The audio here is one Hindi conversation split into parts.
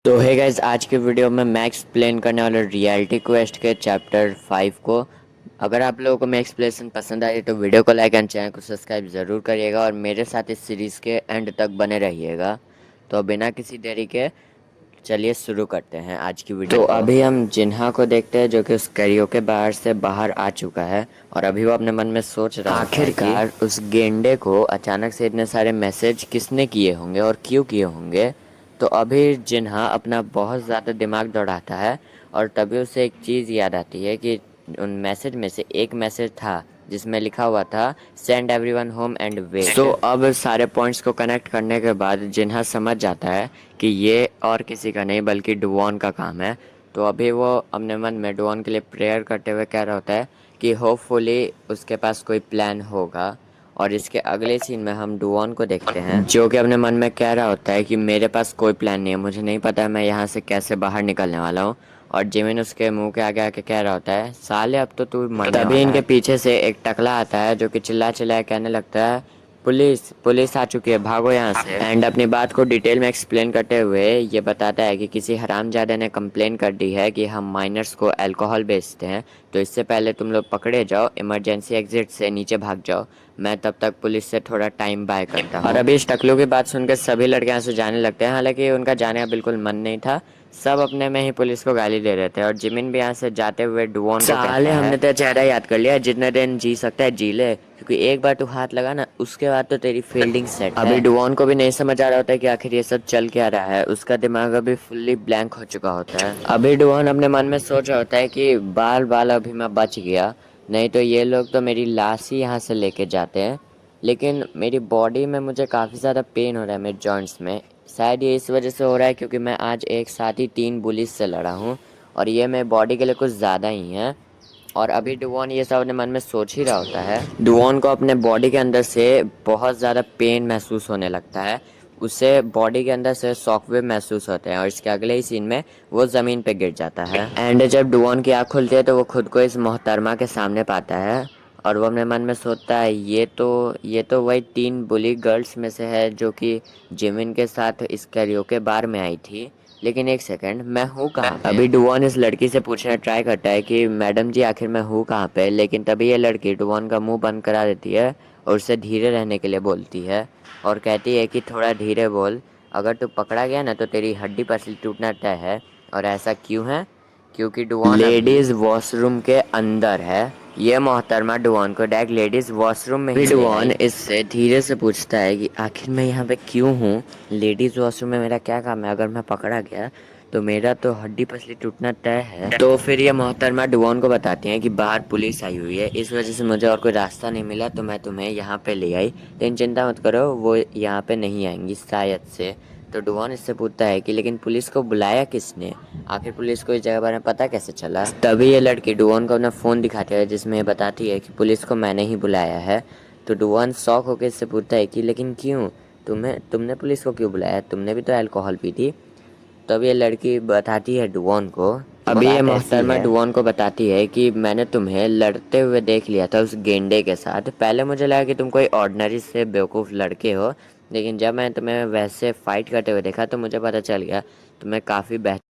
तो है गाइज, आज के वीडियो में मैं एक्सप्लेन करने वाला रियलिटी क्वेस्ट के चैप्टर 5 को। अगर आप लोगों को मैं एक्सप्लेनेशन पसंद आई तो वीडियो को लाइक एंड चैनल को सब्सक्राइब ज़रूर करिएगा और मेरे साथ इस सीरीज़ के एंड तक बने रहिएगा। तो बिना किसी देरी के चलिए शुरू करते हैं आज की वीडियो। तो अभी हम जिन्हा को देखते हैं जो कि उस कैरियोके बाहर से बाहर आ चुका है और अभी वो अपने मन में सोच रहा है आखिरकार उस गेंडे को अचानक से इतने सारे मैसेज किसने किए होंगे और क्यों किए होंगे। तो अभी जिन्हा अपना बहुत ज़्यादा दिमाग दौड़ाता है और तभी उसे एक चीज़ याद आती है कि उन मैसेज में से एक मैसेज था जिसमें लिखा हुआ था send everyone home and wait. So अब सारे पॉइंट्स को कनेक्ट करने के बाद जिन्हा समझ जाता है कि ये और किसी का नहीं बल्कि डुवॉन का काम है। तो अभी वो अपने मन में डुवॉन के लिए प्रेयर करते हुए कह रहा होता है कि होपफुली उसके पास कोई प्लान होगा। और इसके अगले सीन में हम डुवॉन को देखते हैं जो कि अपने मन में कह रहा होता है कि मेरे पास कोई प्लान नहीं है, मुझे नहीं पता मैं यहाँ से कैसे बाहर निकलने वाला हूँ। और जिमिन उसके मुंह के आगे आके कह रहा होता है साले अब तो तू मरने वाला है। तभी इनके पीछे से एक टकला आता है जो कि चिल्ला चिल्ला कहने लगता है पुलिस पुलिस आ चुकी है, भागो यहाँ से। एंड अपनी बात को डिटेल में एक्सप्लेन करते हुए ये बताता है कि किसी हरामजादे ने कंप्लेन कर दी है कि हम माइनर्स को अल्कोहल बेचते हैं, तो इससे पहले तुम लोग पकड़े जाओ, इमरजेंसी एग्जिट से नीचे भाग जाओ, मैं तब तक पुलिस से थोड़ा टाइम बाय करता हूँ। और अभी इस टकलू की बात सुनकर सभी लड़के यहाँ से जाने लगते हैं, हालांकि उनका जाने का बिल्कुल मन नहीं था। सब अपने में ही पुलिस को गाली दे रहे थे और जिमिन भी यहाँ से जाते हुए डुवॉन को साले हमने तेरा चेहरा याद कर लिया, जितने दिन जी सकता है जी ले, क्योंकि एक बार तू हाथ लगा ना उसके बाद तो तेरी फील्डिंग सेट है। अभी डुवॉन को भी नहीं समझ आ रहा होता है कि आखिर ये सब चल क्या रहा है, उसका दिमाग अभी फुल्ली ब्लैंक हो चुका होता है। अभी डुवॉन अपने मन में सोच रहा होता है कि बाल बाल अभी मैं बच गया, नहीं तो ये लोग तो मेरी लाश ही यहाँ से लेके जाते हैं। लेकिन मेरी बॉडी में मुझे काफ़ी ज़्यादा पेन हो रहा है मेरे जॉइंट्स में, शायद ये इस वजह से हो रहा है क्योंकि मैं आज एक साथ ही 3 बुलिस से लड़ा हूँ और ये मेरे बॉडी के लिए कुछ ज़्यादा ही है। और अभी डुवॉन ये सब अपने मन में सोच ही रहा होता है, डुवॉन को अपने बॉडी के अंदर से बहुत ज़्यादा पेन महसूस होने लगता है, उसे बॉडी के अंदर से शॉकवेव महसूस होते हैं और इसके अगले ही सीन में वो ज़मीन पे गिर जाता है। एंड जब डुवॉन की आँख खुलती है तो वो खुद को इस मोहतरमा के सामने पाता है और वो अपने मन में सोचता है ये तो वही 3 बुली गर्ल्स में से है जो कि जिमिन के साथ इस कैरियोके बार में आई थी। लेकिन एक सेकंड, मैं हूँ कहाँ पे? अभी डुवॉन इस लड़की से पूछना ट्राई करता है कि मैडम जी आखिर मैं हूँ कहाँ पे, लेकिन तभी ये लड़की डुवॉन का मुंह बंद करा देती है और उसे धीरे रहने के लिए बोलती है और कहती है कि थोड़ा धीरे बोल, अगर तू पकड़ा गया ना तो तेरी हड्डी पसली टूटना तय है। और ऐसा क्यों है? क्योंकि डुवॉन लेडीज वॉशरूम के अंदर है। ये मोहतरमा डुवॉन को डायरेक्ट लेडीज वॉशरूम में ही डुवॉन इससे धीरे से पूछता है कि आखिर मैं यहाँ पे क्यों हूँ, लेडीज वॉशरूम में मेरा क्या काम है, अगर मैं पकड़ा गया तो मेरा तो हड्डी पसली टूटना तय है। तो फिर ये मोहतरमा डुवॉन को बताती हैं कि बाहर पुलिस आई हुई है, इस वजह से मुझे और कोई रास्ता नहीं मिला तो मैं तुम्हें यहाँ पे ले आई, लेकिन चिंता मत करो वो यहाँ पे नहीं आएंगी शायद से। तो डुवॉन इससे पूछता है कि लेकिन पुलिस को बुलाया किसने, आखिर पुलिस को इस जगह बारे में पता कैसे चला। तभी ये लड़की डुवॉन को अपना फ़ोन दिखाती है जिसमें बताती है कि पुलिस को मैंने ही बुलाया है। तो डुवॉन शॉक होकर इससे पूछता है कि लेकिन क्यों, तुमने पुलिस को क्यों बुलाया, तुमने भी तो अल्कोहल पी थी। तब ये लड़की बताती है डुवॉन को, अभी ये मोहतरमा डुवॉन को बताती है कि मैंने तुम्हें लड़ते हुए देख लिया था उस गेंडे के साथ, पहले मुझे लगा कि तुम कोई ऑर्डिनरी से बेवकूफ़ लड़के हो, लेकिन जब मैं तुम्हें वैसे फाइट करते हुए देखा तो मुझे पता चल गया तुम्हें काफ़ी बेहतर।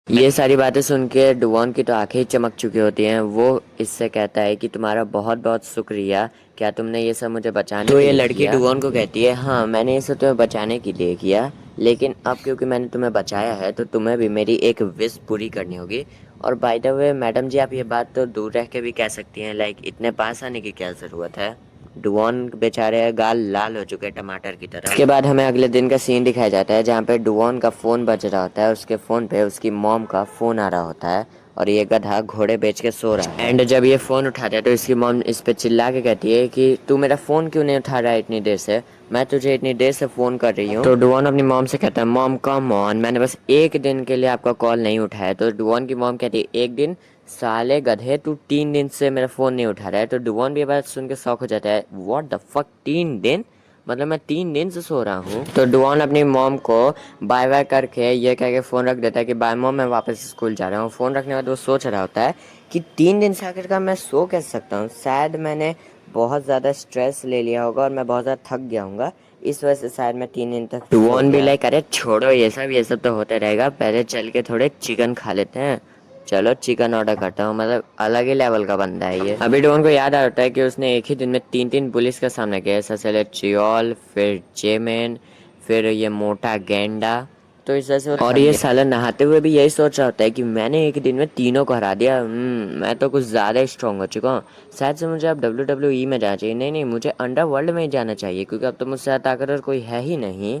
ये सारी बातें सुन के डुवॉन की तो आंखें ही चमक चुकी होती हैं। वो इससे कहता है कि तुम्हारा बहुत बहुत शुक्रिया, क्या तुमने ये सब मुझे बचाने तो के ये लिए लड़की किया? डुवॉन को कहती है हाँ मैंने ये सब तुम्हें बचाने के लिए किया, लेकिन अब क्योंकि मैंने तुम्हें बचाया है तो तुम्हें भी मेरी एक विश पूरी करनी होगी। और बाय द वे मैडम जी आप ये बात तो दूर रह के भी कह सकती हैं, लाइक इतने पास आने की क्या ज़रूरत है। डुवॉन बेचारे गाल लाल हो चुके हैं टमाटर की तरह। इसके बाद हमें अगले दिन का सीन दिखाया जाता है जहाँ पे डुवॉन का फ़ोन बज रहा होता है, उसके फ़ोन पे उसकी मॉम का फ़ोन आ रहा होता है और ये गधा घोड़े बेच के सो रहा है। एंड जब ये फ़ोन उठाता है तो इसकी मॉम इस पे चिल्ला के कहती है कि तू मेरा फ़ोन क्यों नहीं उठा रहा है इतनी देर से, मैं तुझे इतनी देर से फ़ोन कर रही हूँ। तो डुवॉन अपनी मॉम से कहता है मॉम कम ऑन, मैंने बस एक दिन के लिए आपका कॉल नहीं उठाया। तो डुवॉन की मॉम कहती है एक दिन, साले गधे तू 3 दिन से मेरा फ़ोन नहीं उठा रहा है। तो डुवॉन भी ये बात सुन के शौक हो जाता है, व्हाट द फक 3 दिन, मतलब मैं 3 दिन से सो रहा हूँ। तो डुवॉन अपनी मॉम को बाय बाय करके ये कह के फ़ोन रख देता है कि बाय मॉम मैं वापस स्कूल जा रहा हूँ। फ़ोन रखने के बाद वो सोच रहा होता है कि 3 दिन से आखिरकार मैं सो कैसे सकता हूँ, शायद मैंने बहुत ज़्यादा स्ट्रेस ले लिया होगा और मैं बहुत ज़्यादा थक गया हूँगा, इस वजह से शायद मैं 3 दिन तक डुओन भी लाइक अरे छोड़ो ये सब तो होते रहेगा, पहले चल के थोड़े चिकन खा लेते हैं। चलो चिकन ऑर्डर करता हूँ, मतलब अलग ही लेवल का बंदा है ये। अभी डोन को याद आता है कि उसने एक ही दिन में 3 पुलिस का सामना किया है, सबसे पहले चियोल, फिर जेमेन, फिर ये मोटा गेंडा। तो इस वजह से और ये साला नहाते हुए भी यही सोच रहा होता है कि मैंने एक दिन में तीनों को हरा दिया, मैं तो कुछ ज़्यादा ही स्ट्रांग हो चुका हूँ, शायद से मुझे अब WWE में जाना चाहिए। नहीं नहीं, मुझे अंडरवर्ल्ड में ही जाना चाहिए, क्योंकि अब तो मुझसे ताकतवर कोई है ही नहीं।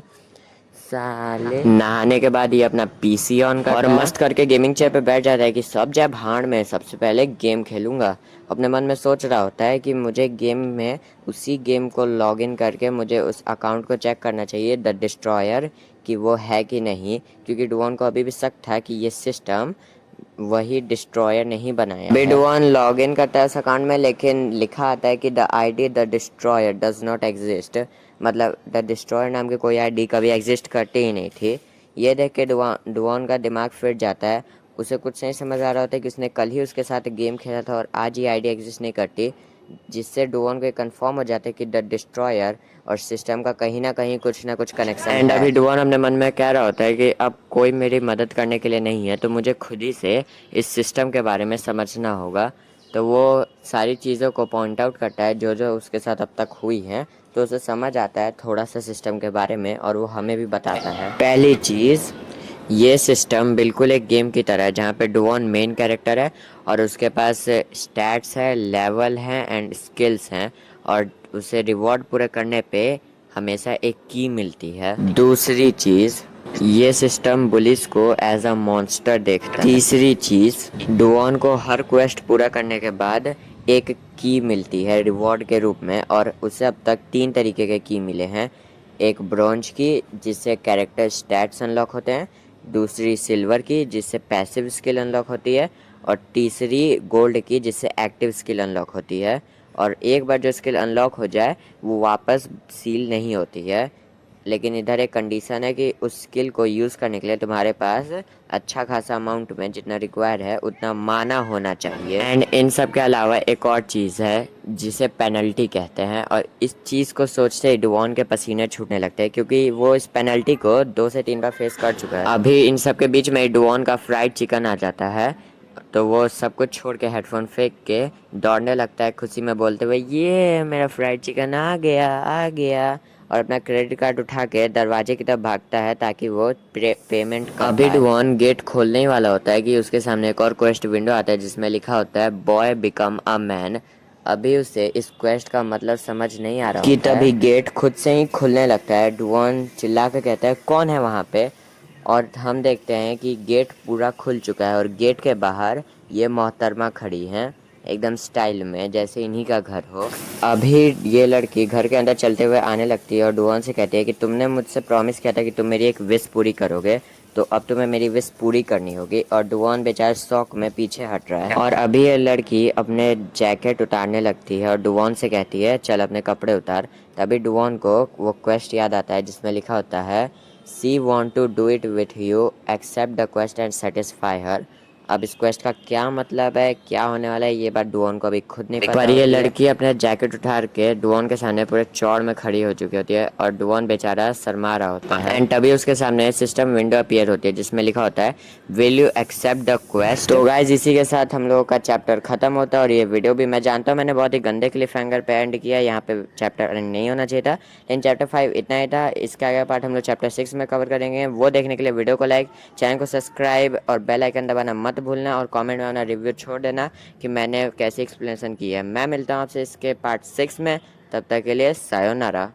साले नहाने के बाद ये अपना पीसी ऑन करता और मस्त करके गेमिंग चेयर पे बैठ जाता है कि सब जय भाड़ में, सबसे पहले गेम खेलूंगा। अपने मन में सोच रहा होता है कि मुझे गेम में उसी गेम को लॉगिन करके मुझे उस अकाउंट को चेक करना चाहिए, द डिस्ट्रॉयर, कि वो है कि नहीं, क्योंकि डुओन को अभी भी शक था कि ये सिस्टम वही डिस्ट्रॉयर नहीं बनाया है। बिडवन लॉग इन करता है उस अकाउंट में, लेकिन लिखा आता है कि the ID the destroyer does not exist, मतलब द डिस्ट्रॉयर नाम की कोई आईडी कभी एग्जिस्ट करती ही नहीं थी। ये देख के डुओन का दिमाग फिट जाता है, उसे कुछ नहीं समझ आ रहा होता है कि उसने कल ही उसके साथ गेम खेला था और आज ये आईडी एग्जिस्ट नहीं करती, जिससे डुओन को कंफर्म हो जाता है कि द डिस्ट्रॉयर और सिस्टम का कहीं ना कुछ कनेक्शन है। एंड अभी डुओन अपने मन में कह रहा होता है कि अब कोई मेरी मदद करने के लिए नहीं है, तो मुझे खुद ही से इस सिस्टम के बारे में समझना होगा। तो वो सारी चीज़ों को पॉइंट आउट करता है जो जो उसके साथ अब तक हुई हैं, तो उसे समझ आता है थोड़ा सा सिस्टम के बारे में, और वो हमें भी बताता है। पहली चीज़, ये सिस्टम बिल्कुल एक गेम की तरह है जहाँ पे डुओन मेन कैरेक्टर है और उसके पास स्टैट्स है, लेवल हैं एंड स्किल्स हैं, और उसे रिवॉर्ड पूरे करने पे हमेशा एक की मिलती है। दूसरी चीज़, ये सिस्टम बुलिस को एज अ मॉन्स्टर देखता है। तीसरी चीज़, डुओन को हर क्वेस्ट पूरा करने के बाद एक की मिलती है रिवॉर्ड के रूप में, और उसे अब तक 3 तरीके के की मिले हैं। एक ब्रॉन्ज की जिससे कैरेक्टर स्टैट्स अनलॉक होते हैं, दूसरी सिल्वर की जिससे पैसिव स्किल अनलॉक होती है, और तीसरी गोल्ड की जिससे एक्टिव स्किल अनलॉक होती है। और एक बार जो स्किल अनलॉक हो जाए वो वापस सील नहीं होती है, लेकिन इधर एक कंडीशन है कि उस स्किल को यूज़ करने के लिए तुम्हारे पास अच्छा खासा अमाउंट में, जितना रिक्वायर है उतना माना होना चाहिए। एंड इन सब के अलावा एक और चीज़ है जिसे पेनल्टी कहते हैं, और इस चीज़ को सोचते ही डुओन के पसीने छूटने लगते हैं, क्योंकि वो इस पेनल्टी को 2 से 3 बार फेस कर चुका है। अभी इन सब के बीच में डुओन का फ्राइड चिकन आ जाता है, तो वो सब कुछ छोड़ के हेडफोन फेंक के दौड़ने लगता है, खुशी में बोलते हुए ये मेरा फ्राइड चिकन आ गया आ गया, और अपना क्रेडिट कार्ड उठा के दरवाजे की तरफ भागता है ताकि वो पेमेंट कर। अभी डुओन गेट खोलने ही वाला होता है कि उसके सामने एक और क्वेस्ट विंडो आता है जिसमें लिखा होता है बॉय बिकम अ मैन। अभी उसे इस क्वेस्ट का मतलब समझ नहीं आ रहा कि तभी गेट खुद से ही खुलने लगता है। डुओन चिल्ला के कहता है कौन है वहाँ पे, और हम देखते हैं कि गेट पूरा खुल चुका है और गेट के बाहर ये मोहतरमा खड़ी हैं एकदम स्टाइल में, जैसे इन्हीं का घर हो। अभी ये लड़की घर के अंदर चलते हुए आने लगती है और डुओन से कहती है कि तुमने मुझसे प्रॉमिस किया था कि तुम मेरी एक विश पूरी करोगे, तो अब तुम्हें मेरी विश पूरी करनी होगी। और डुओन बेचारा शौक में पीछे हट रहा है, और अभी ये लड़की अपने जैकेट उतारने लगती है और डुओन से कहती है चल अपने कपड़े उतार। तभी डुओन को वो क्वेस्ट याद आता है जिसमें लिखा होता है she want to do it with you, accept the quest and satisfy her. अब इस क्वेस्ट का क्या मतलब है, क्या होने वाला है, ये बात डुओन को अभी खुद नहीं पता। पर ये लड़की अपने जैकेट उठार के डुओन के सामने पूरे चौड़ में खड़ी हो चुकी होती है और डुओन बेचारा शर्मा रहा होता है। एंड तभी उसके सामने सिस्टम विंडो अपीयर होती है जिसमें लिखा होता है will you accept the quest. तो गाइस इसी के साथ हम लोगों का चैप्टर खत्म होता है, और ये वीडियो भी मैं जानता हूँ मैंने बहुत ही गंदे क्लिफ हैंगर पे एंड किया, यहाँ पे चैप्टर एंड नहीं होना चाहिए था, लेकिन चैप्टर 5 इतना ही था। इसका आगे पार्ट हम लोग चैप्टर 6 में कवर करेंगे। वो देखने के लिए वीडियो को लाइक, चैनल को सब्सक्राइब और बेल आइकन दबाना मत भूलना, और कमेंट में अपना रिव्यू छोड़ देना कि मैंने कैसे एक्सप्लेनेशन की है। मैं मिलता हूँ आपसे इसके पार्ट 6 में, तब तक के लिए सायोनारा।